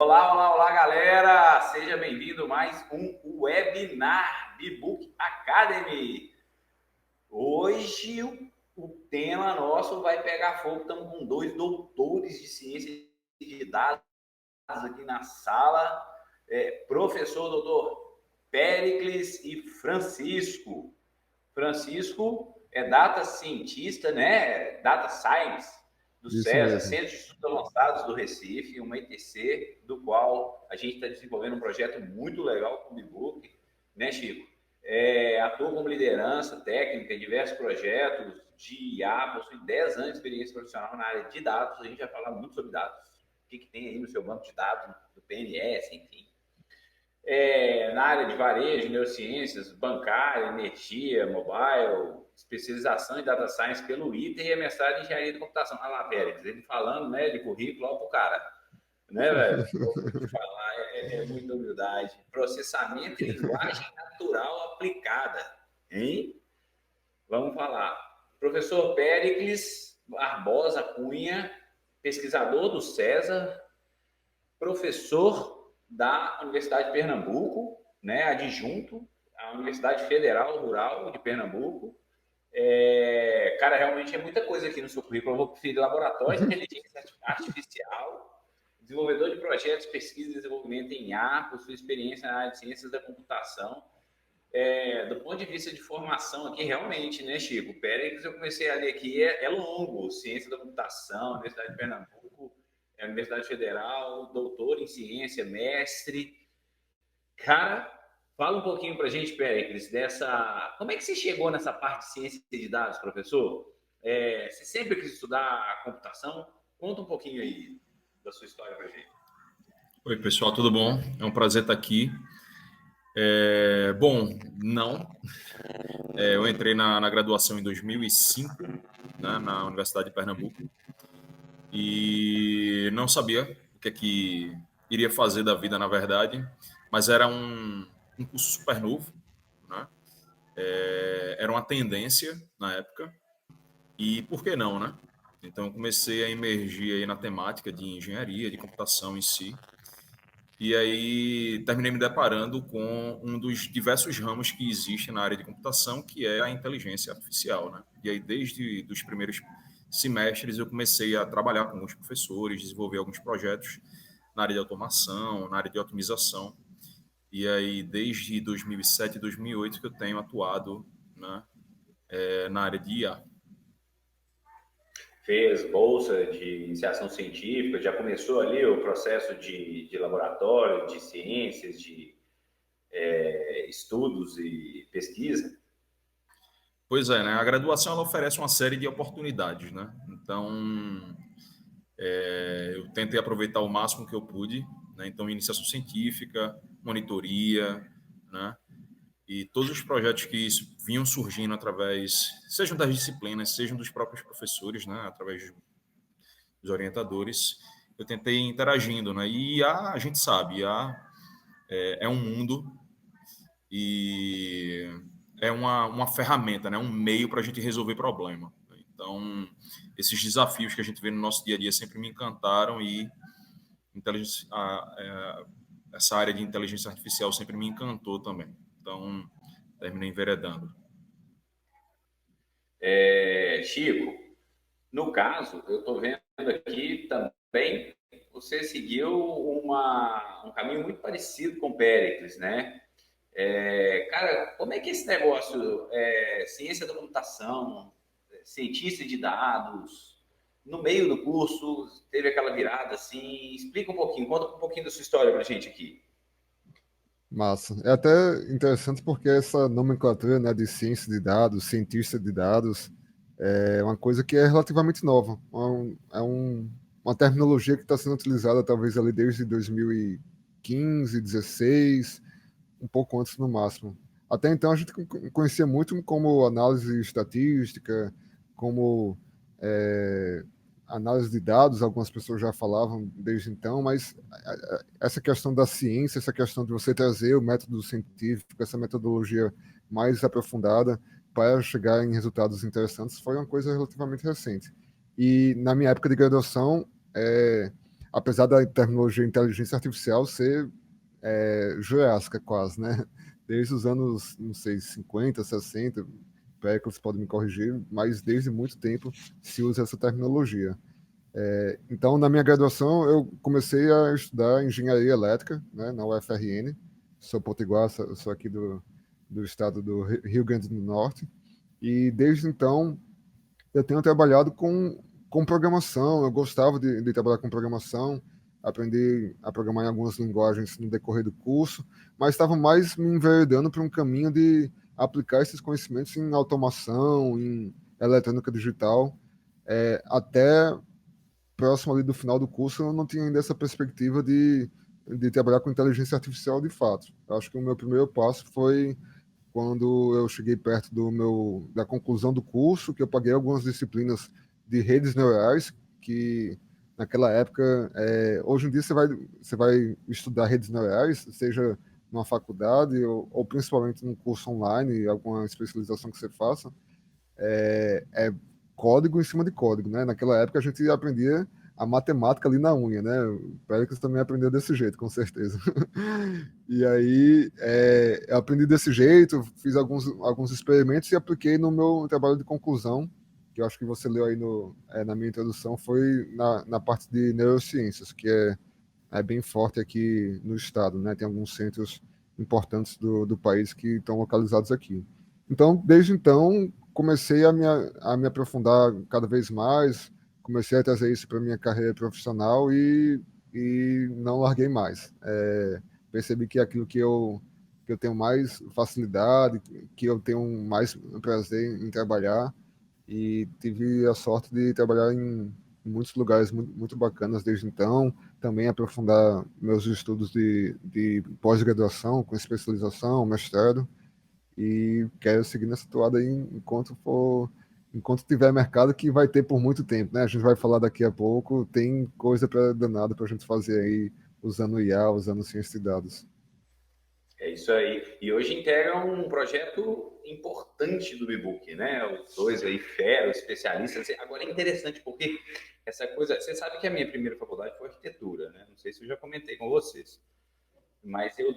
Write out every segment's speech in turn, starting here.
Olá, olá, olá, galera! Seja bem-vindo a mais um webinar Bbook Academy. Hoje o tema nosso vai pegar fogo. Estamos com dois doutores de ciência de dados aqui na sala. Professor doutor Péricles e Francisco. Francisco é data cientista, né? Data Science do Isso CESA, mesmo. Centro de Estudos Avançados do Recife, uma ETC, do qual a gente está desenvolvendo um projeto muito legal com o Bbook, né, Chico? Atua como liderança técnica em diversos projetos de IA, possui 10 anos de experiência profissional na área de dados. A gente vai falar muito sobre dados. O que tem aí no seu banco de dados, do PNS, enfim. Na área de varejo, neurociências, bancária, energia, mobile, especialização em data science pelo ITER e a mestrado em engenharia de computação. Ah lá, Pérez, ele falando, né, de currículo, ó pro cara, né, velho? Vou te falar, é muita humildade. Processamento e linguagem natural aplicada, hein? Vamos falar. Professor Péricles Barbosa Cunha, pesquisador do César, professor da Universidade de Pernambuco, né, adjunto à Universidade Federal Rural de Pernambuco. Cara, realmente é muita coisa aqui no seu currículo. Eu vou preferir laboratório de inteligência artificial, desenvolvedor de projetos, pesquisa e desenvolvimento em IA, possui experiência na área de ciências da computação. Do ponto de vista de formação aqui, realmente, né, Chico? Pérez, eu comecei a ler aqui, é longo, ciência da computação, Universidade de Pernambuco, Universidade Federal, doutor em ciência, mestre. Cara, fala um pouquinho pra gente, Péricles, dessa... Como é que você chegou nessa parte de ciência de dados, professor? Você sempre quis estudar computação? Conta um pouquinho aí da sua história pra gente. Oi, pessoal, tudo bom? É um prazer estar aqui. Bom, não. Eu entrei na graduação em 2005, né, na Universidade de Pernambuco, e não sabia o que iria fazer da vida, na verdade, mas era um curso super novo, né? Era uma tendência na época, e por que não, né? Então, eu comecei a emergir aí na temática de engenharia, de computação em si. E aí terminei me deparando com um dos diversos ramos que existem na área de computação, que é a inteligência artificial, né? E aí desde os primeiros semestres eu comecei a trabalhar com alguns professores, desenvolver alguns projetos na área de automação, na área de otimização. E aí desde 2007 e 2008 que eu tenho atuado, né, na área de IA. Fez bolsa de iniciação científica, já começou ali o processo de laboratório, de ciências, de estudos e pesquisa. Pois é, né? A graduação ela oferece uma série de oportunidades, né? Então, eu tentei aproveitar o máximo que eu pude, né? Então, iniciação científica, monitoria, né? E todos os projetos que vinham surgindo através, sejam das disciplinas, sejam dos próprios professores, né? Através dos orientadores, eu tentei ir interagindo, né? E a gente sabe, é um mundo e é uma ferramenta, né? Um meio para a gente resolver problema. Então, esses desafios que a gente vê no nosso dia a dia sempre me encantaram e essa área de inteligência artificial sempre me encantou também. Então, terminei enveredando. Chico, no caso, eu estou vendo aqui também, você seguiu um caminho muito parecido com o Péricles, né? Cara, como é que esse negócio, ciência da computação, cientista de dados, no meio do curso, teve aquela virada assim? Explica um pouquinho, conta um pouquinho da sua história pra gente aqui. Massa. É até interessante porque essa nomenclatura, né, de ciência de dados, cientista de dados, é uma coisa que é relativamente nova. Uma terminologia que está sendo utilizada talvez ali desde 2015, 16, um pouco antes no máximo. Até então a gente conhecia muito como análise estatística, como é, análise de dados, algumas pessoas já falavam desde então, mas essa questão da ciência, essa questão de você trazer o método científico, essa metodologia mais aprofundada para chegar em resultados interessantes, foi uma coisa relativamente recente. E na minha época de graduação, apesar da terminologia inteligência artificial ser jurássica quase, né? Desde os anos, não sei, 50, 60, Pericles pode me corrigir, mas desde muito tempo se usa essa terminologia. Então, na minha graduação, eu comecei a estudar engenharia elétrica, né, na UFRN. Sou potiguar, sou aqui do estado do Rio Grande do Norte. E desde então, eu tenho trabalhado com programação. Eu gostava de trabalhar com programação, aprendi a programar em algumas linguagens no decorrer do curso, mas estava mais me enveredando para um caminho de aplicar esses conhecimentos em automação, em eletrônica digital, até próximo ali do final do curso, eu não tinha ainda essa perspectiva de trabalhar com inteligência artificial de fato. Eu acho que o meu primeiro passo foi quando eu cheguei perto da conclusão do curso, que eu paguei algumas disciplinas de redes neurais, que naquela época, hoje em dia você vai estudar redes neurais, seja numa faculdade ou principalmente num curso online, alguma especialização que você faça, é código em cima de código, né? Naquela época a gente aprendia a matemática ali na unha, né? O Péricles também aprendeu desse jeito, com certeza. E aí eu aprendi desse jeito, fiz alguns experimentos e apliquei no meu trabalho de conclusão, que eu acho que você leu aí na minha introdução, foi na parte de neurociências, que é bem forte aqui no estado, né? Tem alguns centros importantes do país que estão localizados aqui. Então, desde então, comecei a me aprofundar cada vez mais, comecei a trazer isso para minha carreira profissional e não larguei mais. Percebi que é aquilo que eu tenho mais facilidade, que eu tenho mais prazer em trabalhar, e tive a sorte de trabalhar em muitos lugares muito bacanas desde então, também aprofundar meus estudos de pós-graduação, com especialização, mestrado, e quero seguir nessa toada aí enquanto tiver mercado, que vai ter por muito tempo, né? A gente vai falar daqui a pouco, tem coisa para danada para a gente fazer aí, usando IA, usando ciência de dados. É isso aí. E hoje integra um projeto importante do Bbook, né? Os dois aí, fera, especialistas. Agora é interessante porque essa coisa. Você sabe que a minha primeira faculdade foi arquitetura, né? Não sei se eu já comentei com vocês. Mas eu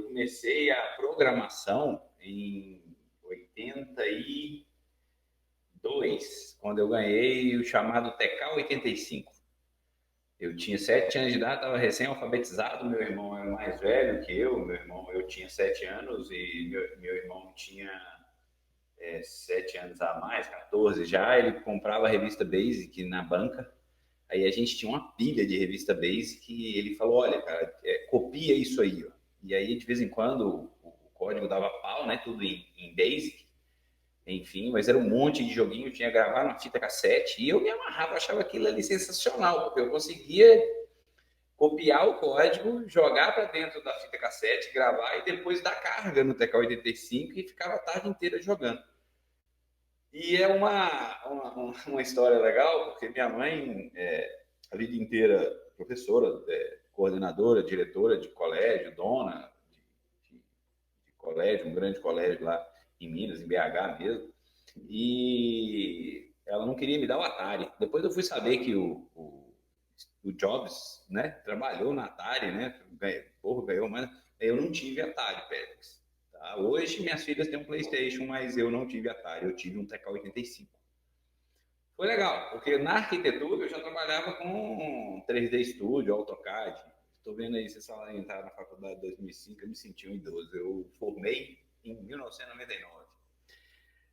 comecei a programação em 82, quando eu ganhei o chamado TK 85. Eu tinha 7 anos de idade, estava recém-alfabetizado. Meu irmão era mais velho que eu. Eu tinha 7 anos e meu irmão tinha 7 anos a mais, 14 já. Ele comprava a revista Basic na banca. Aí a gente tinha uma pilha de revista Basic e ele falou: olha, cara, copia isso aí. Ó. E aí, de vez em quando, o código dava pau, né? Tudo em Basic. Enfim, mas era um monte de joguinho, eu tinha gravado na fita cassete e eu me amarrava, achava aquilo ali sensacional, porque eu conseguia copiar o código, jogar para dentro da fita cassete, gravar e depois dar carga no TK-85 e ficava a tarde inteira jogando. E é uma história legal, porque minha mãe, a vida inteira, professora, coordenadora, diretora de colégio, dona de colégio, um grande colégio lá em Minas, em BH mesmo, e ela não queria me dar o Atari. Depois eu fui saber que o Jobs, né, trabalhou na Atari, né, ganhou, mas eu não tive Atari, Pérez. Tá? Hoje minhas filhas têm um PlayStation, mas eu não tive Atari, eu tive um TK-85. Foi legal, porque na arquitetura eu já trabalhava com 3D Studio, AutoCAD. Estou vendo aí, vocês falaram em entrar na faculdade em 2005, eu me senti um idoso. Eu formei em 1999.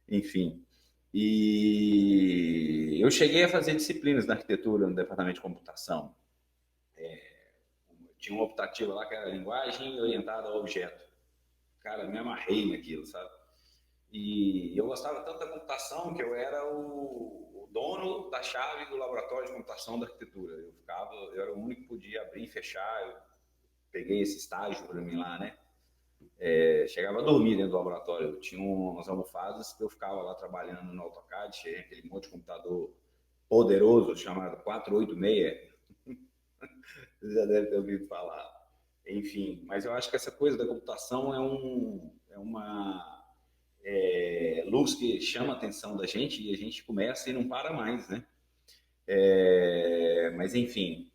Enfim, e eu cheguei a fazer disciplinas na arquitetura no departamento de computação. Tinha uma optativa lá que era linguagem orientada a objeto. Cara, me amarrei naquilo, sabe? E eu gostava tanto da computação que eu era o dono da chave do laboratório de computação da arquitetura. Eu era o único que podia abrir e fechar. Eu peguei esse estágio para mim lá, né? Chegava a dormir dentro do laboratório. Eu tinha umas almofadas que eu ficava lá trabalhando no AutoCAD, tinha aquele monte de computador poderoso chamado 486. Você já deve ter ouvido falar. Enfim, mas eu acho que essa coisa da computação é uma luz que chama a atenção da gente e a gente começa e não para mais, né? Mas enfim,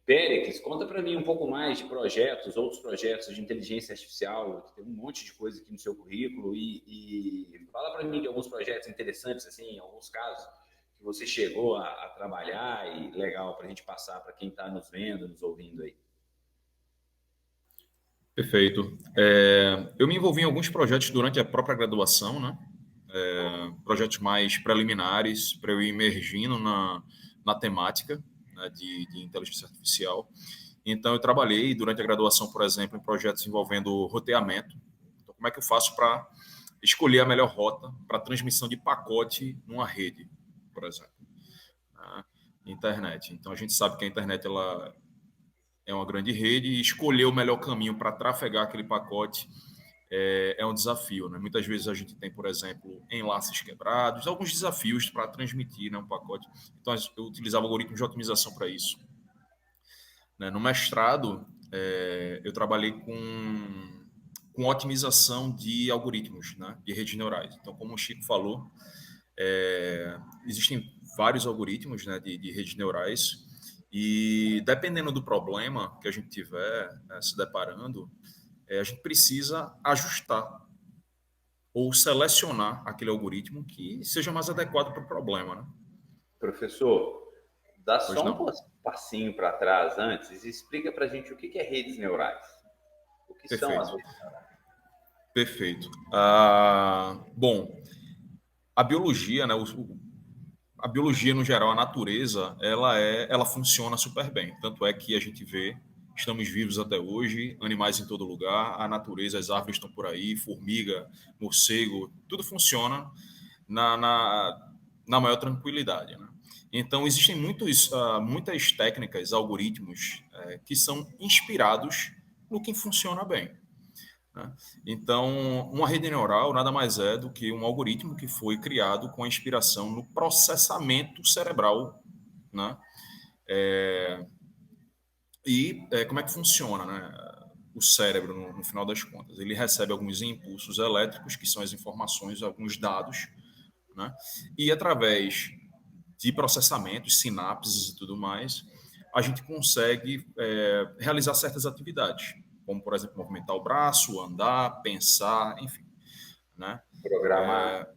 Péricles, conta para mim um pouco mais de projetos, outros projetos de inteligência artificial, tem um monte de coisa aqui no seu currículo e fala para mim de alguns projetos interessantes, assim, alguns casos que você chegou a trabalhar e legal para a gente passar para quem está nos vendo, nos ouvindo aí. Perfeito. Eu me envolvi em alguns projetos durante a própria graduação, né? Projetos mais preliminares para eu ir emergindo na temática, né, de inteligência artificial. Então, eu trabalhei durante a graduação, por exemplo, em projetos envolvendo roteamento. Então, como é que eu faço para escolher a melhor rota para transmissão de pacote numa rede, por exemplo, né? Internet. Então, a gente sabe que a internet ela é uma grande rede e escolher o melhor caminho para trafegar aquele pacote é um desafio, né? Muitas vezes a gente tem, por exemplo, enlaces quebrados, alguns desafios para transmitir, né, um pacote. Então, eu utilizava algoritmos de otimização para isso, né? No mestrado, eu trabalhei com otimização de algoritmos, né, de redes neurais. Então, como o Chico falou, existem vários algoritmos, né, de redes neurais e dependendo do problema que a gente tiver, né, se deparando, a gente precisa ajustar ou selecionar aquele algoritmo que seja mais adequado para o problema, né? Professor, dá Pois só um não. passinho para trás antes e explica para a gente o que é redes neurais. O que são as Perfeito, redes neurais? perfeito. Bom, a biologia, né, a biologia no geral, a natureza, ela funciona super bem. Tanto é que a gente vê, estamos vivos até hoje, animais em todo lugar, a natureza, as árvores estão por aí, formiga, morcego, tudo funciona na, na, na maior tranquilidade, né? Então, existem muitas técnicas, algoritmos, que são inspirados no que funciona bem, né? Então, uma rede neural nada mais é do que um algoritmo que foi criado com a inspiração no processamento cerebral, né? Como é que funciona, né? O cérebro, no final das contas. Ele recebe alguns impulsos elétricos, que são as informações, alguns dados, né? E através de processamentos, sinapses e tudo mais, a gente consegue realizar certas atividades, como, por exemplo, movimentar o braço, andar, pensar, enfim, né? Programar.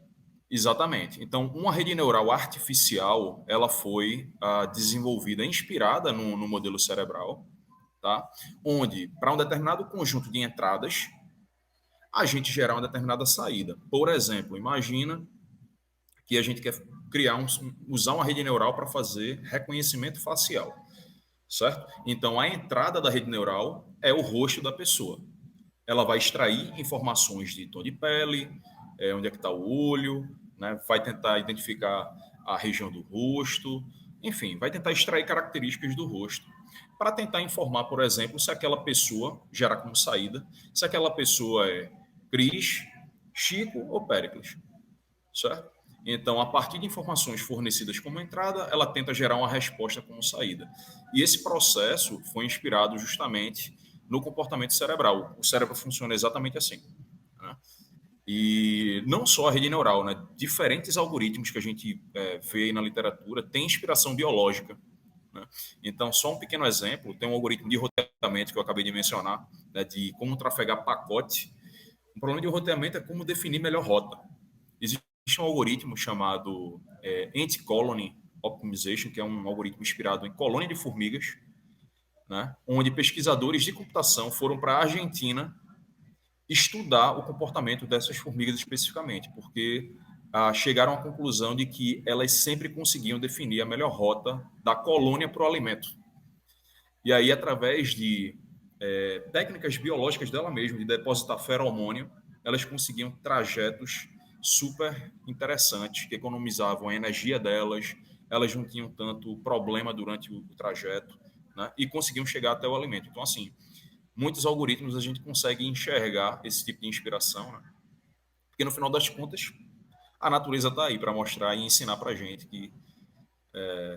Exatamente. Então, uma rede neural artificial, ela foi desenvolvida, inspirada no modelo cerebral, tá? Onde, para um determinado conjunto de entradas, a gente gerar uma determinada saída. Por exemplo, imagina que a gente quer usar uma rede neural para fazer reconhecimento facial, certo? Então, a entrada da rede neural é o rosto da pessoa. Ela vai extrair informações de tom de pele, onde é que está o olho, né? Vai tentar identificar a região do rosto, enfim, vai tentar extrair características do rosto para tentar informar, por exemplo, se aquela pessoa, gerar como saída, se aquela pessoa é Cris, Chico ou Péricles, certo? Então, a partir de informações fornecidas como entrada, ela tenta gerar uma resposta como saída. E esse processo foi inspirado justamente no comportamento cerebral. O cérebro funciona exatamente assim, né? E não só a rede neural, né? Diferentes algoritmos que a gente vê aí na literatura têm inspiração biológica, né? Então, só um pequeno exemplo, tem um algoritmo de roteamento que eu acabei de mencionar, né, de como trafegar pacote. O problema de roteamento é como definir melhor rota. Existe um algoritmo chamado Anti-Colony Optimization, que é um algoritmo inspirado em colônia de formigas, né, onde pesquisadores de computação foram para a Argentina estudar o comportamento dessas formigas especificamente, porque chegaram à conclusão de que elas sempre conseguiam definir a melhor rota da colônia para o alimento. E aí, através de técnicas biológicas dela mesma, de depositar feromônio, elas conseguiam trajetos super interessantes, que economizavam a energia delas, elas não tinham tanto problema durante o trajeto, né? E conseguiam chegar até o alimento. Então, assim, muitos algoritmos a gente consegue enxergar esse tipo de inspiração, né? Porque no final das contas, a natureza está aí para mostrar e ensinar para a gente que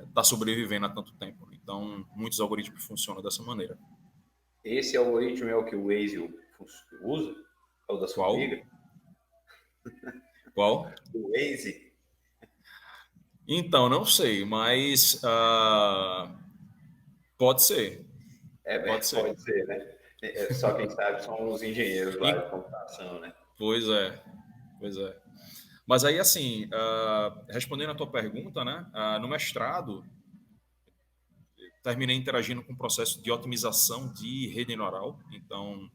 está sobrevivendo há tanto tempo. Então, muitos algoritmos funcionam dessa maneira. Esse algoritmo é o que o Waze usa? É o das Qual? formigas? Qual? O Waze? Então, não sei, mas Pode ser, Pode ser, né? Só quem sabe são os engenheiros lá de computação, né? Pois é, pois é. Mas aí, assim, respondendo a tua pergunta, né? No mestrado, terminei interagindo com o processo de otimização de rede neural. Então,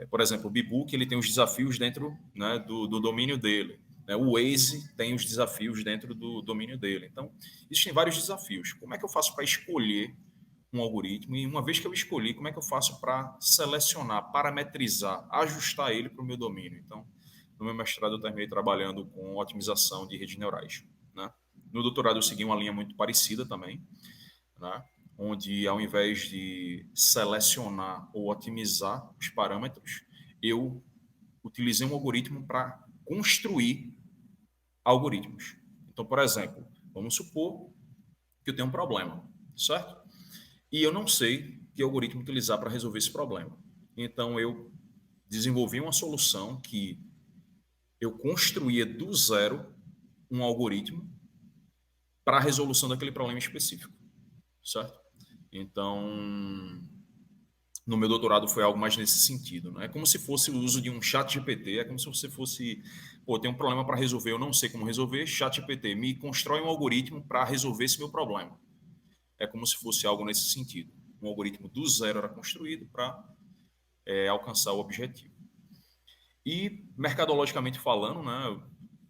por exemplo, o Bbook, ele tem os desafios dentro, né, do domínio dele. Né? O Waze tem os desafios dentro do domínio dele. Então, existem vários desafios. Como é que eu faço para escolher um algoritmo? E uma vez que eu escolhi, como é que eu faço para selecionar, parametrizar, ajustar ele para o meu domínio? Então, no meu mestrado, eu terminei trabalhando com otimização de redes neurais. Né? No doutorado, eu segui uma linha muito parecida também, né? Onde, ao invés de selecionar ou otimizar os parâmetros, eu utilizei um algoritmo para construir algoritmos. Então, por exemplo, vamos supor que eu tenho um problema, certo? E eu não sei que algoritmo utilizar para resolver esse problema. Então, eu desenvolvi uma solução que eu construía do zero um algoritmo para a resolução daquele problema específico, certo? Então, no meu doutorado foi algo mais nesse sentido, né? É como se fosse o uso de um chat GPT, é como se você fosse, pô, tem um problema para resolver, eu não sei como resolver, chat GPT me constrói um algoritmo para resolver esse meu problema. É como se fosse algo nesse sentido. Um algoritmo do zero era construído para alcançar o objetivo. E, mercadologicamente falando, né,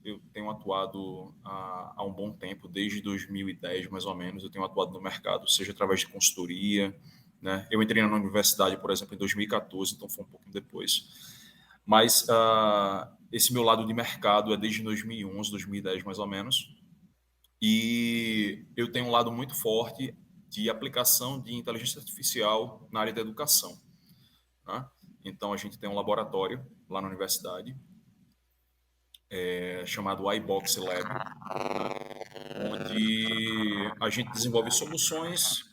eu tenho atuado há um bom tempo, desde 2010 mais ou menos, eu tenho atuado no mercado, seja através de consultoria, né? Eu entrei na universidade, por exemplo, em 2014, então foi um pouquinho depois. Mas esse meu lado de mercado é desde 2011, 2010 mais ou menos, e eu tenho um lado muito forte de aplicação de inteligência artificial na área da educação, né? Então, a gente tem um laboratório lá na universidade, chamado iBox Lab, né? Onde a gente desenvolve soluções,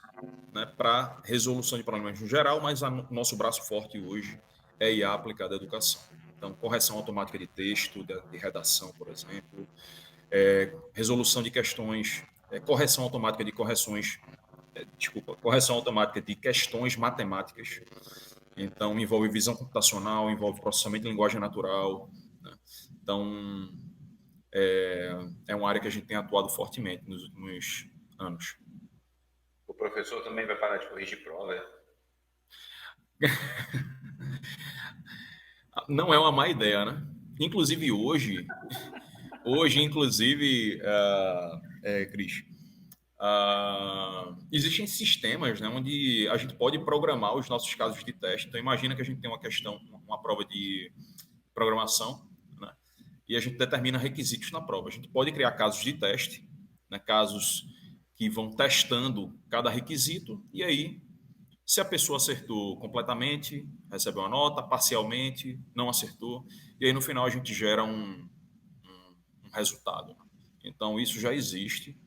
né, para resolução de problemas no geral, mas o nosso braço forte hoje é IA aplicada à educação. Então, correção automática de texto, de redação, por exemplo, resolução de questões, correção automática de correção automática de questões matemáticas. Então, envolve visão computacional, envolve processamento de linguagem natural, né? Então, é uma área que a gente tem atuado fortemente nos últimos anos. O professor também vai parar de corrigir prova, né? Não é uma má ideia, né? Inclusive inclusive, Cris, existem sistemas, né, onde a gente pode programar os nossos casos de teste. Então, imagina que a gente tem uma questão, uma prova de programação, né, e a gente determina requisitos na prova. A gente pode criar casos de teste, né, casos que vão testando cada requisito, e aí, se a pessoa acertou completamente, recebe uma nota, parcialmente, não acertou, e aí no final a gente gera um resultado. Então, isso já existe,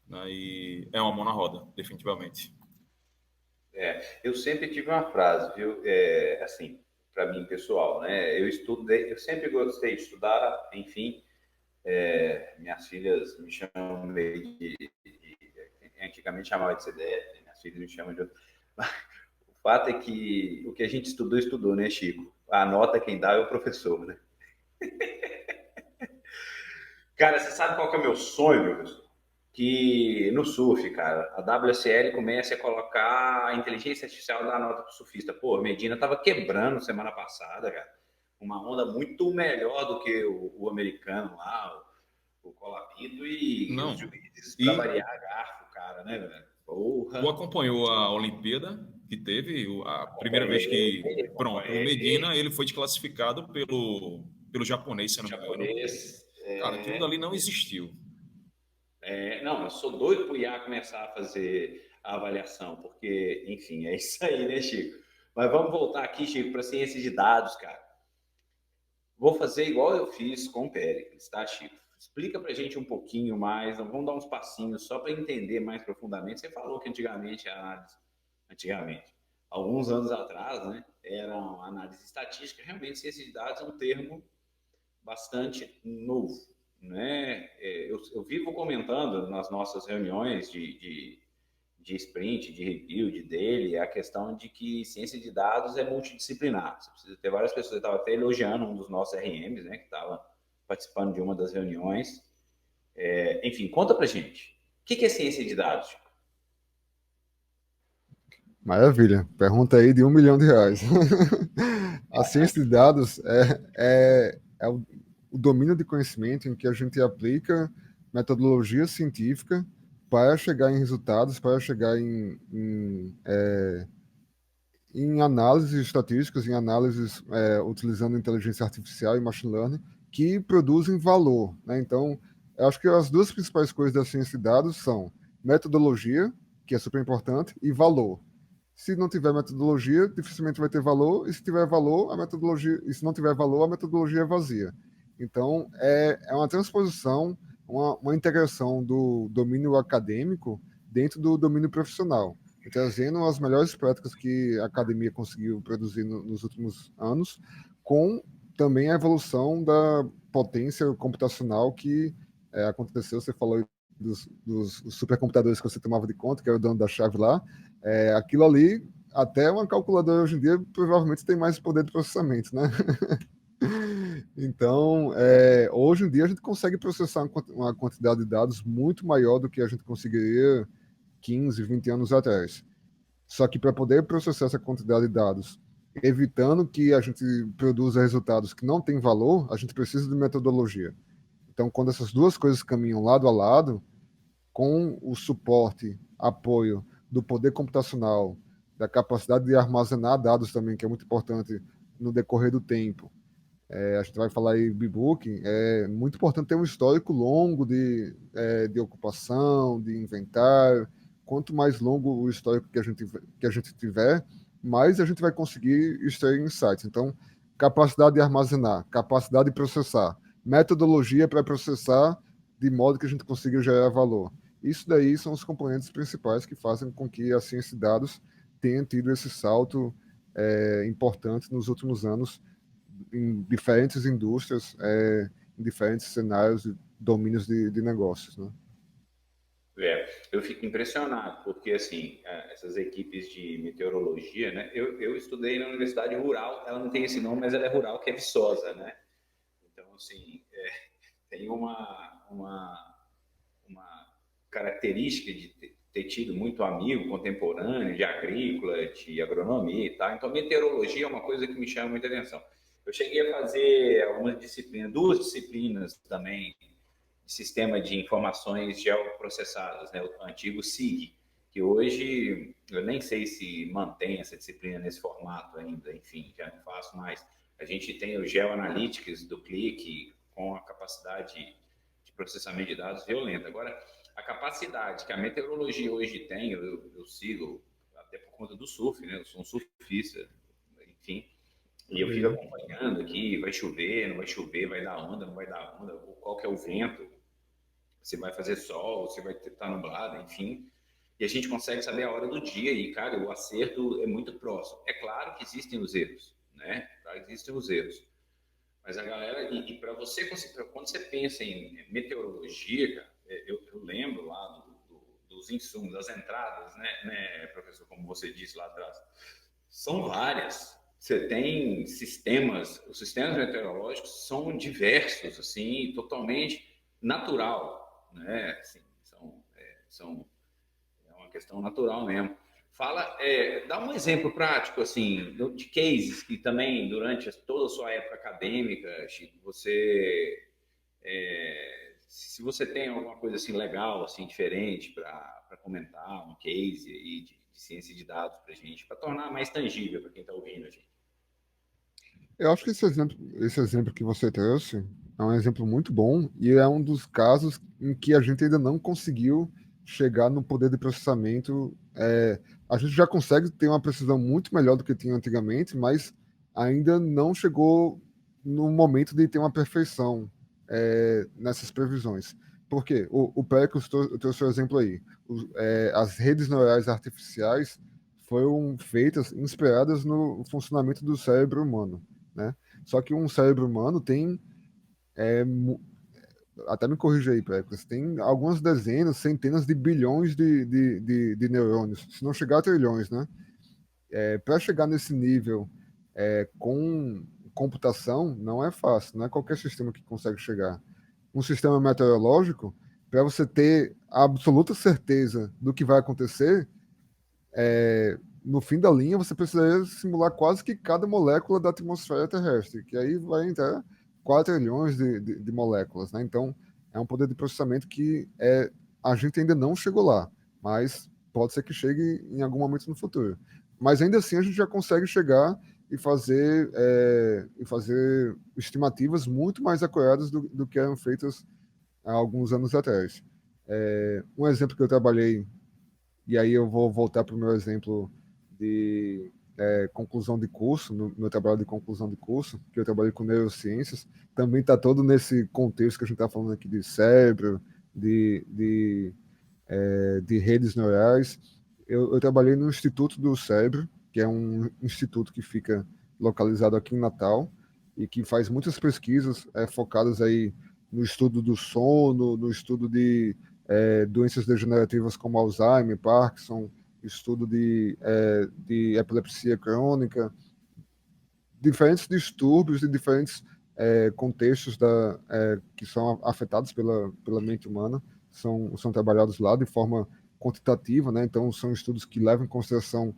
né, e é uma mão na roda, definitivamente. Eu sempre tive uma frase, viu? Assim, para mim pessoal, né? Eu sempre gostei de estudar, enfim. Minhas filhas me chamam antigamente chamava de CDF, minhas filhas me chamam de outro. O fato é que o que a gente estudou, né, Chico? A nota quem dá é o professor, né? Cara, você sabe qual que é o meu sonho, professor? Que no surf, cara, a WSL comece a colocar a inteligência artificial da nota pro surfista. Pô, Medina tava quebrando semana passada, cara. Uma onda muito melhor do que o americano lá, o Colapinto, e os Não. juízes, para E variar, garfo, cara, né, velho? tu Porra. acompanhou a Olimpíada que teve, a primeira vez que, Acompanhei, pronto, o acompanhei. Medina, ele foi desclassificado pelo japonês, se O não me engano. japonês. Cara, aquilo dali não existiu. Não, eu sou doido pro IA começar a fazer a avaliação, porque, enfim, é isso aí, né, Chico? Mas vamos voltar aqui, Chico, para ciência de dados, cara. Vou fazer igual eu fiz com o Péricles, tá, Chico? Explica para a gente um pouquinho mais, vamos dar uns passinhos só para entender mais profundamente. Você falou que antigamente, alguns anos atrás, né, era uma análise estatística. Realmente, ciência de dados é um termo bastante novo, né? Eu vivo comentando nas nossas reuniões sprint, de review, de daily, é a questão de que ciência de dados é multidisciplinar. Você precisa ter várias pessoas. Eu estava até elogiando um dos nossos RMs, né, que estava participando de uma das reuniões. Enfim, conta pra gente. O que é ciência de dados? Maravilha. Pergunta aí de R$ 1 milhão. A ciência de dados é o domínio de conhecimento em que a gente aplica metodologia científica para chegar em resultados, para chegar em análises estatísticas, em análises utilizando inteligência artificial e machine learning, que produzem valor, né? Então, eu acho que as duas principais coisas da ciência de dados são metodologia, que é super importante, e valor. Se não tiver metodologia, dificilmente vai ter valor, e se tiver valor, a metodologia, e se não tiver valor, a metodologia é vazia. Então, é uma transposição, uma integração do domínio acadêmico dentro do domínio profissional, trazendo as melhores práticas que a academia conseguiu produzir nos últimos anos, com também a evolução da potência computacional que aconteceu. Você falou dos supercomputadores que você tomava de conta, que era o dono da chave lá. Aquilo ali, até uma calculadora hoje em dia, provavelmente tem mais poder de processamento, né? Então, hoje em dia a gente consegue processar uma quantidade de dados muito maior do que a gente conseguiria 15, 20 anos atrás. Só que para poder processar essa quantidade de dados, evitando que a gente produza resultados que não têm valor, a gente precisa de metodologia. Então, quando essas duas coisas caminham lado a lado, com o suporte, apoio do poder computacional, da capacidade de armazenar dados também, que é muito importante no decorrer do tempo. A gente vai falar aí B-Book, é muito importante ter um histórico longo de ocupação, de inventário. Quanto mais longo o histórico que a gente tiver, mais a gente vai conseguir extrair insights. Então, capacidade de armazenar, capacidade de processar, metodologia para processar de modo que a gente consiga gerar valor. Isso daí são os componentes principais que fazem com que a ciência de dados tenha tido esse salto importante nos últimos anos em diferentes indústrias, em diferentes cenários e domínios de negócios, né? Eu fico impressionado, porque assim, essas equipes de meteorologia, né? Eu estudei na Universidade Rural, ela não tem esse nome, mas ela é rural, que é Viçosa, né? Então, assim, tem uma característica de ter tido muito amigo contemporâneo de agrícola, de agronomia e tal. Então, meteorologia é uma coisa que me chama muita atenção. Eu cheguei a fazer algumas disciplinas, 2 disciplinas também, de sistema de informações geoprocessadas, né? O antigo SIG, que hoje eu nem sei se mantém essa disciplina nesse formato ainda, enfim, já não faço mais. A gente tem o GeoAnalytics do Clique, com a capacidade de processamento de dados violenta. Agora, a capacidade que a meteorologia hoje tem, eu sigo até por conta do surf, né? Eu sou um surfista, enfim, e eu fico acompanhando aqui, vai chover, não vai chover, vai dar onda, não vai dar onda, qual que é o vento, se vai fazer sol, se vai estar nublado, enfim. E a gente consegue saber a hora do dia e, cara, o acerto é muito próximo. É claro que existem os erros, né? Claro que existem os erros. Mas a galera, e para você, quando você pensa em meteorologia, cara, eu lembro lá dos insumos, das entradas, né, professor, como você disse lá atrás, são várias. Você tem sistemas, os sistemas meteorológicos são diversos, assim, totalmente natural, né? Assim, é uma questão natural mesmo. Fala, dá um exemplo prático, assim, de cases que também, durante toda a sua época acadêmica, Chico, se você tem alguma coisa assim legal, assim, diferente para comentar, um case aí de ciência de dados para a gente, para tornar mais tangível para quem está ouvindo a gente. Eu acho que esse exemplo que você trouxe é um exemplo muito bom e é um dos casos em que a gente ainda não conseguiu chegar no poder de processamento. A gente já consegue ter uma precisão muito melhor do que tinha antigamente, mas ainda não chegou no momento de ter uma perfeição nessas previsões. Por quê? O Pericles trouxe o exemplo aí. As redes neurais artificiais foram feitas, inspiradas no funcionamento do cérebro humano, né? Só que um cérebro humano tem até me corrija aí, Péricles, tem algumas dezenas, centenas de bilhões de neurônios, se não chegar a trilhões, né? Para chegar nesse nível com computação, não é fácil, não é qualquer sistema que consegue chegar. Um sistema meteorológico, para você ter a absoluta certeza do que vai acontecer, no fim da linha, você precisaria simular quase que cada molécula da atmosfera terrestre, que aí vai entrar 4 trilhões de moléculas, né? Então, é um poder de processamento que a gente ainda não chegou lá, mas pode ser que chegue em algum momento no futuro. Mas ainda assim, a gente já consegue chegar e fazer estimativas muito mais acuradas do que eram feitas há alguns anos atrás. Um exemplo que eu trabalhei, e aí eu vou voltar para o meu exemplo de conclusão de curso, no meu trabalho de conclusão de curso, que eu trabalhei com neurociências, também está todo nesse contexto que a gente está falando aqui de cérebro, de redes neurais. Eu trabalhei no Instituto do Cérebro, que é um instituto que fica localizado aqui em Natal e que faz muitas pesquisas focadas aí no estudo do sono, no estudo de doenças degenerativas como Alzheimer, Parkinson, estudo de epilepsia crônica, diferentes distúrbios de diferentes contextos que são afetados pela mente humana, são trabalhados lá de forma quantitativa, né? Então, são estudos que levam em consideração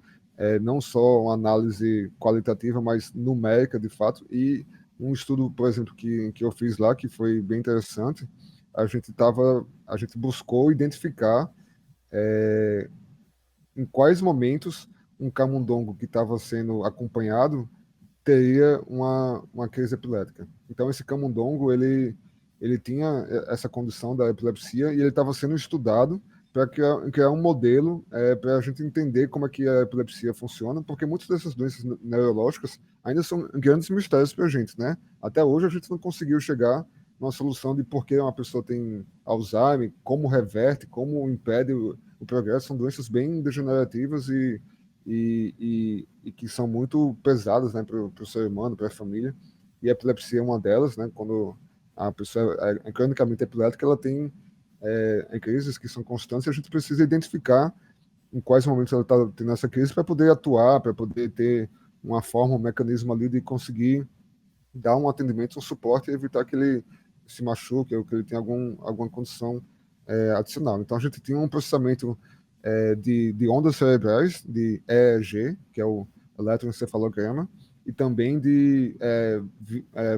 não só uma análise qualitativa, mas numérica, de fato. E um estudo, por exemplo, que eu fiz lá, que foi bem interessante, a gente buscou identificar em quais momentos um camundongo que estava sendo acompanhado teria uma crise epilética. Então, esse camundongo, ele tinha essa condição da epilepsia e ele estava sendo estudado para criar um modelo para a gente entender como é que a epilepsia funciona, porque muitas dessas doenças neurológicas ainda são grandes mistérios para a gente, né? Até hoje a gente não conseguiu chegar numa solução de por que uma pessoa tem Alzheimer, como reverte, como impede o progresso. São doenças bem degenerativas e que são muito pesadas, né, para o ser humano, para a família. E a epilepsia é uma delas, né? Quando a pessoa é cronicamente epilética, ela tem crises que são constantes e a gente precisa identificar em quais momentos ela está tendo essa crise para poder atuar, para poder ter uma forma, um mecanismo ali de conseguir dar um atendimento, um suporte e evitar que ele se machuque ou que ele tenha alguma condição adicional. Então, a gente tinha um processamento de ondas cerebrais, de EEG, que é o eletroencefalograma, e também de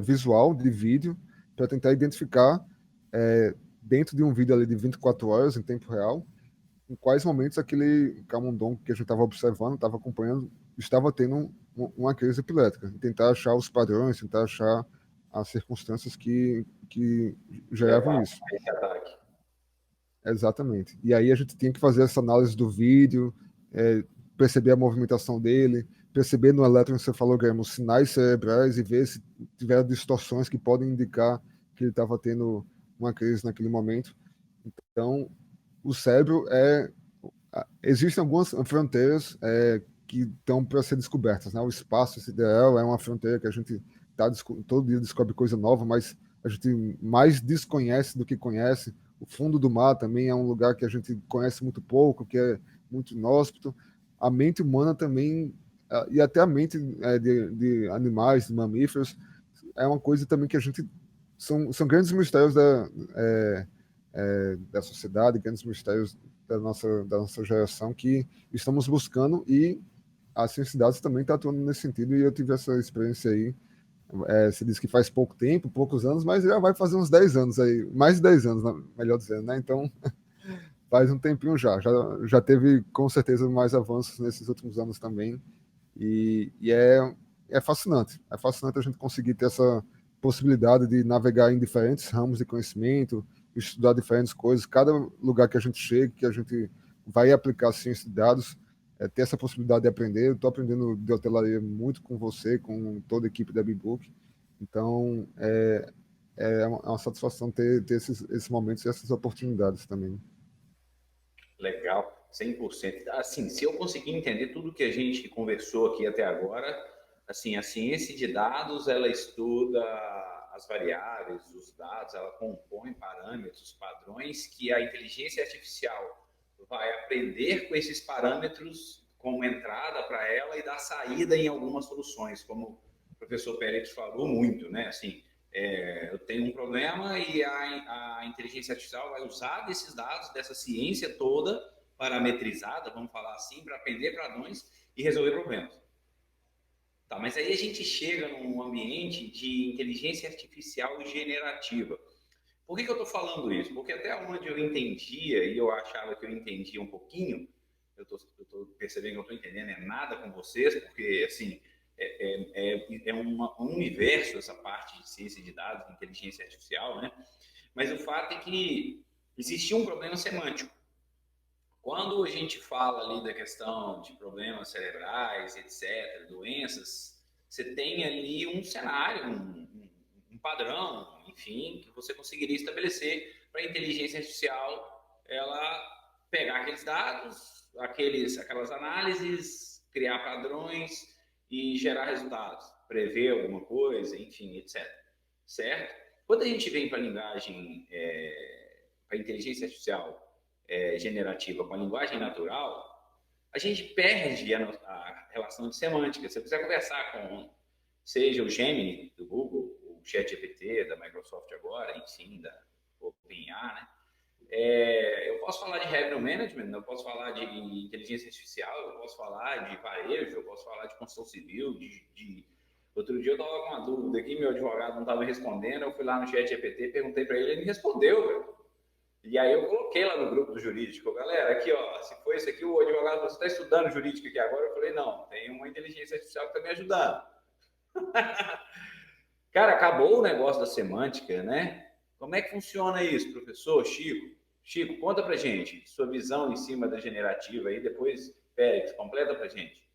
visual, de vídeo, para tentar identificar, dentro de um vídeo ali de 24 horas, em tempo real, em quais momentos aquele camundongo que a gente estava observando, estava acompanhando, estava tendo uma crise epilética. E tentar achar os padrões, tentar achar as circunstâncias que geravam isso. Esse ataque. Exatamente. E aí a gente tinha que fazer essa análise do vídeo, perceber a movimentação dele, perceber no eletroencefalograma os sinais cerebrais e ver se tiver distorções que podem indicar que ele estava tendo uma crise naquele momento. Então, o cérebro existem algumas fronteiras que estão para ser descobertas, né? O espaço sideral é uma fronteira que a gente todo dia descobre coisa nova, mas a gente mais desconhece do que conhece. O fundo do mar também é um lugar que a gente conhece muito pouco, que é muito inóspito. A mente humana também, e até a mente de animais, de mamíferos, é uma coisa também que a gente são grandes mistérios da sociedade, grandes mistérios da nossa geração que estamos buscando, e a ciência de dados também está atuando nesse sentido, e eu tive essa experiência aí. Você disse que faz pouco tempo, poucos anos, mas já vai fazer uns 10 anos aí, mais de 10 anos, melhor dizendo, né? Então, faz um tempinho já teve com certeza mais avanços nesses últimos anos também, e é fascinante, a gente conseguir ter essa possibilidade de navegar em diferentes ramos de conhecimento, estudar diferentes coisas, cada lugar que a gente chega, que a gente vai aplicar a ciência de dados, ter essa possibilidade de aprender. Eu estou aprendendo de hotelaria muito com você, com toda a equipe da Bbook, então é uma satisfação ter esses momentos e essas oportunidades também. Legal, 100%. Assim, se eu conseguir entender tudo que a gente conversou aqui até agora, assim, a ciência de dados, ela estuda as variáveis, os dados, ela compõe parâmetros, padrões que a inteligência artificial vai aprender com esses parâmetros como entrada para ela e dar saída em algumas soluções, como o professor Pérez falou muito, né? Assim, eu tenho um problema e a inteligência artificial vai usar desses dados, dessa ciência toda, parametrizada, vamos falar assim, para aprender padrões e resolver problemas. Tá, mas aí a gente chega num ambiente de inteligência artificial generativa. Por que eu estou falando isso? Porque até onde eu entendia, e eu achava que eu entendia um pouquinho, eu estou percebendo que eu estou entendendo nada com vocês, porque assim, um universo essa parte de ciência de dados, de inteligência artificial, né? Mas o fato é que existia um problema semântico. Quando a gente fala ali da questão de problemas cerebrais, etc., doenças, você tem ali um cenário, um padrão, enfim, que você conseguiria estabelecer para a inteligência artificial ela pegar aqueles dados, aquelas análises, criar padrões e gerar resultados, prever alguma coisa, enfim, etc. Certo? Quando a gente vem para a linguagem, para a inteligência artificial generativa com a linguagem natural, a gente perde a relação de semântica. Se você quiser conversar com, seja o Gemini do Google, o ChatGPT da Microsoft agora, enfim, da OpenAI, né? Eu posso falar de revenue management, eu posso falar de inteligência artificial, eu posso falar de varejo, eu posso falar de construção civil, Outro dia eu estava com uma dúvida aqui, meu advogado não estava respondendo, eu fui lá no ChatGPT, perguntei para ele, ele me respondeu, velho. E aí eu coloquei lá no grupo do jurídico, galera, aqui ó, se for isso aqui, o advogado, você está estudando jurídico aqui agora? Eu falei, não, tem uma inteligência artificial que está me ajudando. Cara, acabou o negócio da semântica, né? Como é que funciona isso, professor Chico? Chico, conta pra gente, sua visão em cima da generativa aí, depois, Pérez, completa pra gente.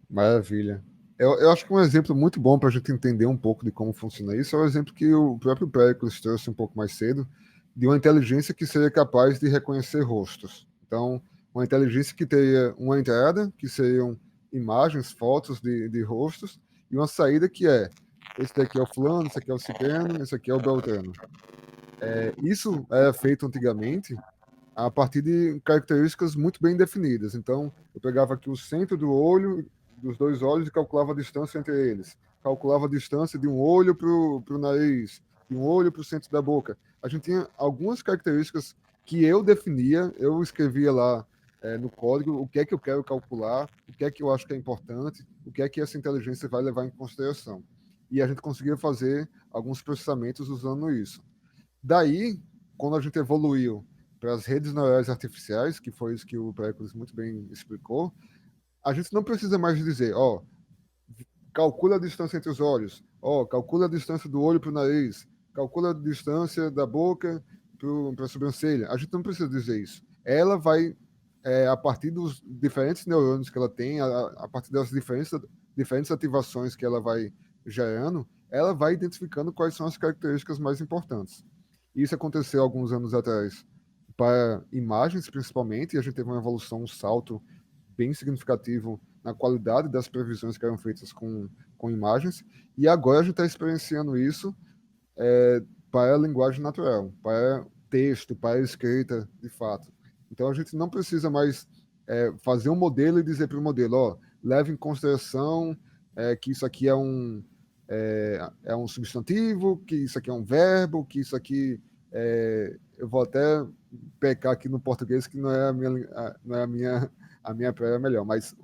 Maravilha. Eu acho que um exemplo muito bom para a gente entender um pouco de como funciona isso é o exemplo que o próprio Péricles trouxe um pouco mais cedo, de uma inteligência que seria capaz de reconhecer rostos. Então, uma inteligência que teria uma entrada, que seriam imagens, fotos de rostos, e uma saída que esse daqui é o fulano, esse aqui é o ciclano, esse aqui é o beltrano. Isso era feito antigamente a partir de características muito bem definidas. Então, eu pegava aqui o centro do olho, dos dois olhos, e calculava a distância entre eles. Calculava a distância de um olho para o nariz, de um olho para o centro da boca. A gente tinha algumas características que eu definia, eu escrevia lá no código o que é que eu quero calcular, o que é que eu acho que é importante, o que é que essa inteligência vai levar em consideração. E a gente conseguia fazer alguns processamentos usando isso. Daí, quando a gente evoluiu para as redes neurais artificiais, que foi isso que o Péricles muito bem explicou, a gente não precisa mais dizer, calcula a distância entre os olhos, calcula a distância do olho para o nariz, calcula a distância da boca para a sobrancelha. A gente não precisa dizer isso. Ela vai, a partir dos diferentes neurônios que ela tem, a partir das diferentes ativações que ela vai gerando, ela vai identificando quais são as características mais importantes. Isso aconteceu alguns anos atrás para imagens, principalmente, e a gente teve uma evolução, um salto bem significativo na qualidade das previsões que eram feitas com imagens, e agora a gente está experienciando isso para a linguagem natural, para texto, para a escrita, de fato. Então a gente não precisa mais fazer um modelo e dizer para o modelo, leve em consideração que isso aqui é um substantivo, que isso aqui é um verbo, que isso aqui eu vou até pecar aqui no português que não é a minha praia melhor, mas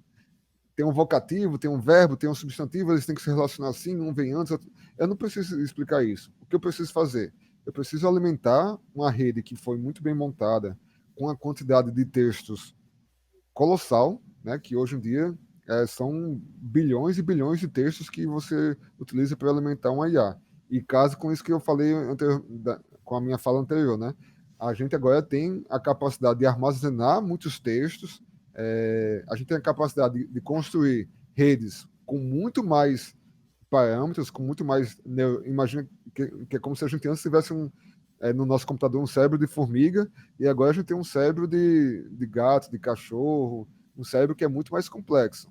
tem um vocativo, tem um verbo, tem um substantivo, eles têm que se relacionar assim, um vem antes. Eu não preciso explicar isso. O que eu preciso fazer? Eu preciso alimentar uma rede que foi muito bem montada, com a quantidade de textos colossal, né, que hoje em dia são bilhões e bilhões de textos que você utiliza para alimentar uma IA. E caso com isso que eu falei com a minha fala anterior, né? A gente agora tem a capacidade de armazenar muitos textos, a gente tem a capacidade de construir redes com muito mais parâmetros, com muito mais... Imagina que é como se a gente antes tivesse no nosso computador um cérebro de formiga, e agora a gente tem um cérebro de gato, de cachorro, um cérebro que é muito mais complexo.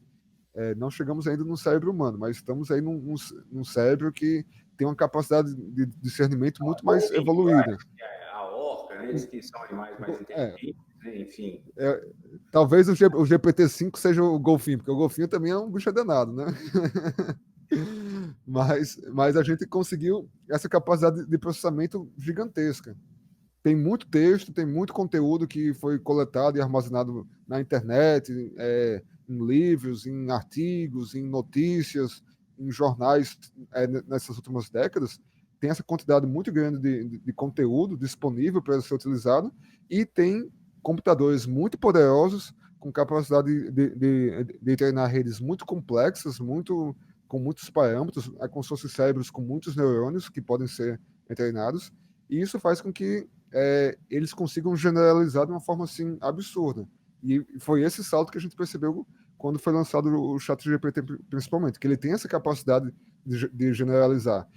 Não chegamos ainda no cérebro humano, mas estamos aí num cérebro que tem uma capacidade de discernimento muito mais evoluída. A orca, né? Eles que são animais mais inteligentes, né? Enfim. Talvez o GPT-5 seja o golfinho, porque o golfinho também é um bicho danado, né? mas a gente conseguiu essa capacidade de processamento gigantesca. Tem muito texto, tem muito conteúdo que foi coletado e armazenado na internet, em livros, em artigos, em notícias, em jornais nessas últimas décadas. Tem essa quantidade muito grande de conteúdo disponível para ser utilizado e tem computadores muito poderosos com capacidade de treinar redes muito complexas, com muitos parâmetros, como se fossem cérebros com muitos neurônios que podem ser treinados, e isso faz com que eles consigam generalizar de uma forma assim absurda. E foi esse salto que a gente percebeu quando foi lançado o ChatGPT, principalmente, que ele tem essa capacidade de generalizar.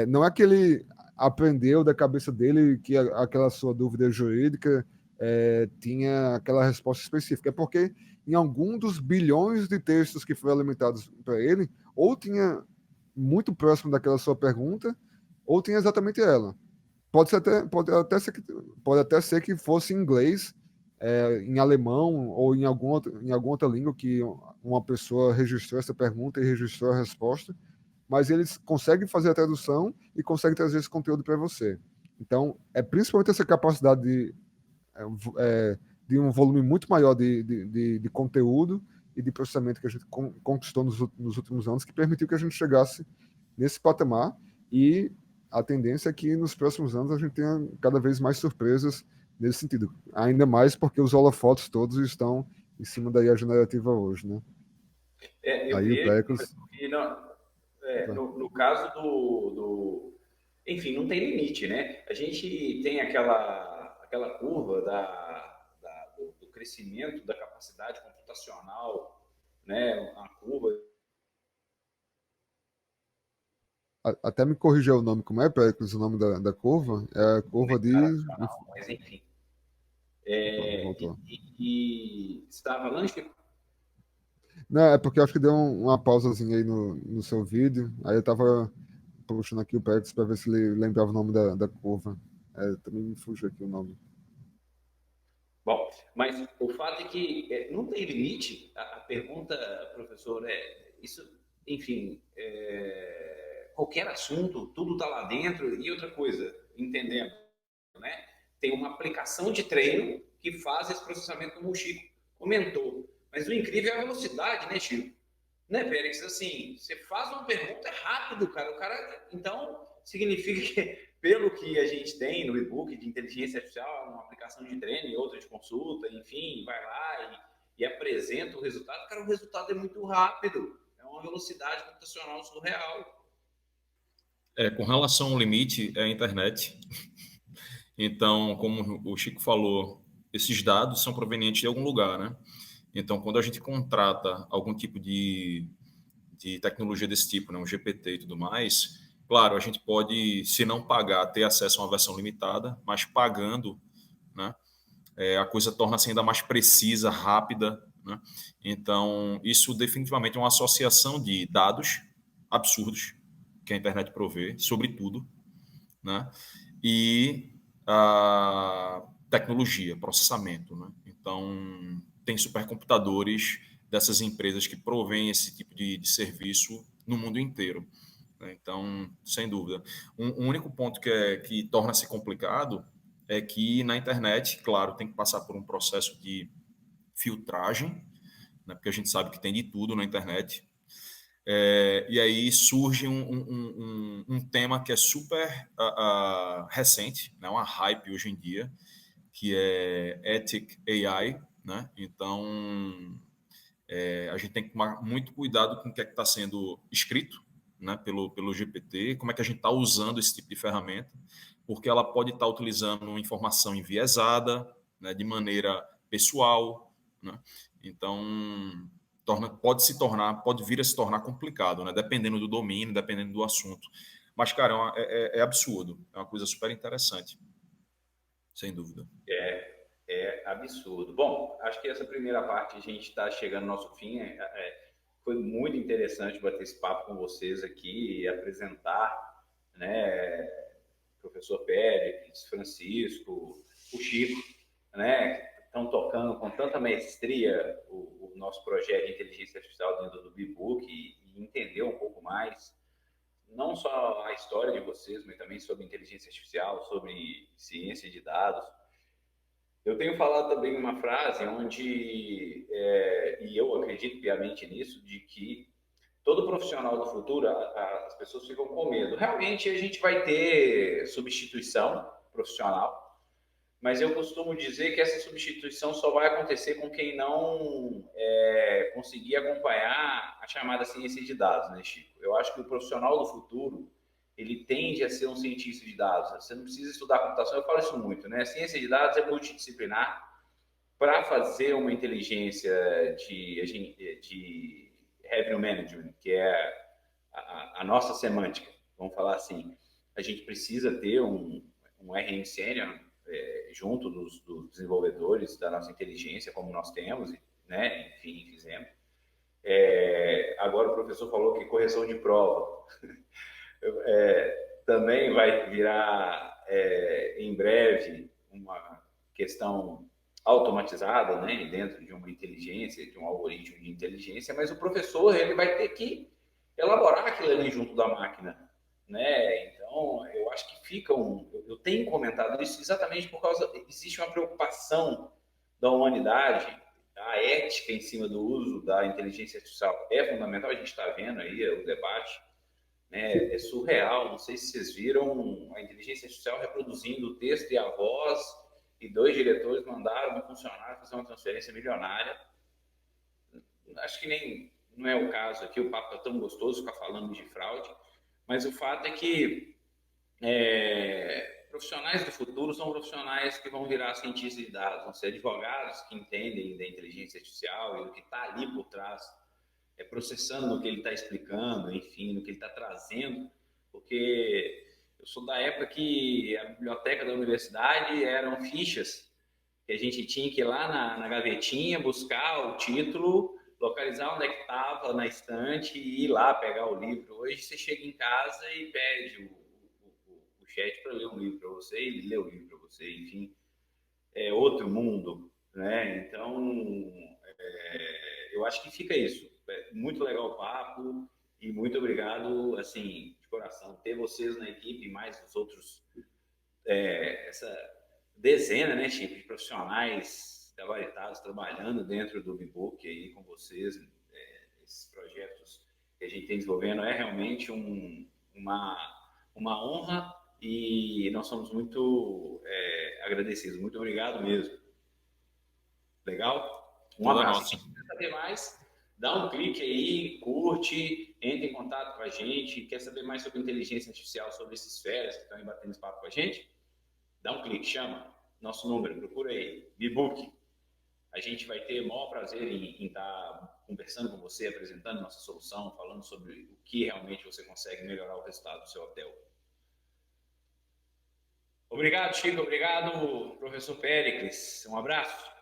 Não é que ele aprendeu da cabeça dele que aquela sua dúvida jurídica tinha aquela resposta específica, é porque em algum dos bilhões de textos que foram alimentados para ele, ou tinha muito próximo daquela sua pergunta, ou tinha exatamente ela. Pode até ser que fosse em inglês, em alemão ou em alguma outra língua que uma pessoa registrou essa pergunta e registrou a resposta, mas eles conseguem fazer a tradução e conseguem trazer esse conteúdo para você. Então, é principalmente essa capacidade de um volume muito maior de conteúdo e de processamento que a gente conquistou nos últimos anos, que permitiu que a gente chegasse nesse patamar, e a tendência é que nos próximos anos a gente tenha cada vez mais surpresas nesse sentido. Ainda mais porque os holofotes todos estão em cima da IA generativa hoje, né? Eu Aí o vejo Pericles... que no caso enfim, não tem limite, né? A gente tem aquela curva do crescimento da capacidade computacional, né? A curva. Até me corrigiu o nome, como é, Pericles, o nome da curva? É a curva de... Mas enfim. Voltou. E você estava falando, Chico? Não, é porque eu acho que deu uma pausazinha aí no seu vídeo, aí eu tava puxando aqui o Pericles para ver se ele lembrava o nome da curva. Também me fugiu aqui o nome. Bom, mas o fato é que não tem limite. A pergunta, professor, isso, enfim, qualquer assunto, tudo está lá dentro. E outra coisa, entendendo, né? Tem uma aplicação de treino que faz esse processamento, como o Chico comentou. Mas o incrível é a velocidade, né, Chico? Né, Félix? Assim, você faz uma pergunta, é rápido, cara. O cara, então, significa que, pelo que a gente tem no e-book de inteligência artificial, uma aplicação de treino e outra de consulta, enfim, vai lá e apresenta o resultado. Cara, o resultado é muito rápido. É uma velocidade computacional surreal. Com relação ao limite, é a internet. Então, como o Chico falou, esses dados são provenientes de algum lugar, né? Então, quando a gente contrata algum tipo de tecnologia desse tipo, né, um GPT e tudo mais, claro, a gente pode, se não pagar, ter acesso a uma versão limitada, mas pagando, né, a coisa torna-se ainda mais precisa, rápida, né? Então, isso definitivamente é uma associação de dados absurdos que a internet provê, sobre tudo, né? E a tecnologia, processamento, né? Então, tem supercomputadores dessas empresas que provêm esse tipo de serviço no mundo inteiro, né? Então, sem dúvida. Um único ponto que torna-se complicado é que na internet, claro, tem que passar por um processo de filtragem, né? Porque a gente sabe que tem de tudo na internet. E aí surge um tema que é super recente, né? Uma hype hoje em dia, que é Ethic AI, né? Então, a gente tem que tomar muito cuidado com o que é que está sendo escrito, né, pelo GPT, como é que a gente está usando esse tipo de ferramenta, porque ela pode estar utilizando informação enviesada, né, de maneira pessoal, né? Então, pode vir a se tornar complicado, né, dependendo do domínio, dependendo do assunto. Mas, cara, é absurdo, é uma coisa super interessante, sem dúvida. É absurdo. Bom, acho que essa primeira parte a gente está chegando ao nosso fim. Foi muito interessante bater esse papo com vocês aqui e apresentar né? Professor Pérez, Francisco, o Chico, né? Estão tocando com tanta maestria o nosso projeto de inteligência artificial dentro do Bbook e entender um pouco mais, não só a história de vocês, mas também sobre inteligência artificial, sobre ciência de dados. Eu tenho falado também uma frase onde, e eu acredito piamente nisso, de que todo profissional do futuro, as pessoas ficam com medo. Realmente a gente vai ter substituição profissional, mas eu costumo dizer que essa substituição só vai acontecer com quem não conseguir acompanhar a chamada ciência de dados, né, Chico? Eu acho que o profissional do futuro, ele tende a ser um cientista de dados. Você não precisa estudar computação, eu falo isso muito, né? A ciência de dados é multidisciplinar. Para fazer uma inteligência de revenue management, que é a nossa semântica, vamos falar assim, a gente precisa ter um RM sênior junto dos desenvolvedores da nossa inteligência, como nós temos, né? Enfim, fizemos. Agora o professor falou que correção de prova também vai virar em breve uma questão automatizada, né, dentro de uma inteligência, de um algoritmo de inteligência, mas o professor ele vai ter que elaborar aquilo ali junto da máquina, né? Então, eu acho que fica eu tenho comentado isso exatamente por causa existe uma preocupação da humanidade, a ética em cima do uso da inteligência artificial é fundamental. A gente está vendo aí o debate, né? É surreal. Não sei se vocês viram a inteligência artificial reproduzindo o texto e a voz, e 2 diretores mandaram um funcionário fazer uma transferência milionária. Acho que nem não é o caso aqui, o papo é tão gostoso ficar falando de fraude, mas o fato é que profissionais do futuro são profissionais que vão virar cientistas de dados, vão ser advogados que entendem da inteligência artificial e do que está ali por trás, processando no que ele está explicando, enfim, no que ele está trazendo, porque eu sou da época que a biblioteca da universidade eram fichas que a gente tinha que ir lá na gavetinha, buscar o título, localizar onde é que estava na estante e ir lá pegar o livro. Hoje você chega em casa e pede o chat para ler um livro para você, e ele lê o livro para você, enfim, é outro mundo, né? Então, eu acho que fica isso. Muito legal o papo e muito obrigado, assim, de coração, ter vocês na equipe, mais os outros, essa dezena, né, Chico, de profissionais gabaritados trabalhando dentro do Bbook aí com vocês, esses projetos que a gente tem desenvolvendo, é realmente uma honra e nós somos muito agradecidos. Muito obrigado mesmo. Legal? Um Toda abraço. nossa. Se quiser saber mais, dá um clique aí, curte, entre em contato com a gente. Quer saber mais sobre inteligência artificial, sobre esses feras que estão aí batendo esse papo com a gente? Dá um clique, chama nosso número, procura aí, Bbook. A gente vai ter o maior prazer em estar conversando com você, apresentando nossa solução, falando sobre o que realmente você consegue melhorar o resultado do seu hotel. Obrigado, Chico. Obrigado, professor Péricles. Um abraço.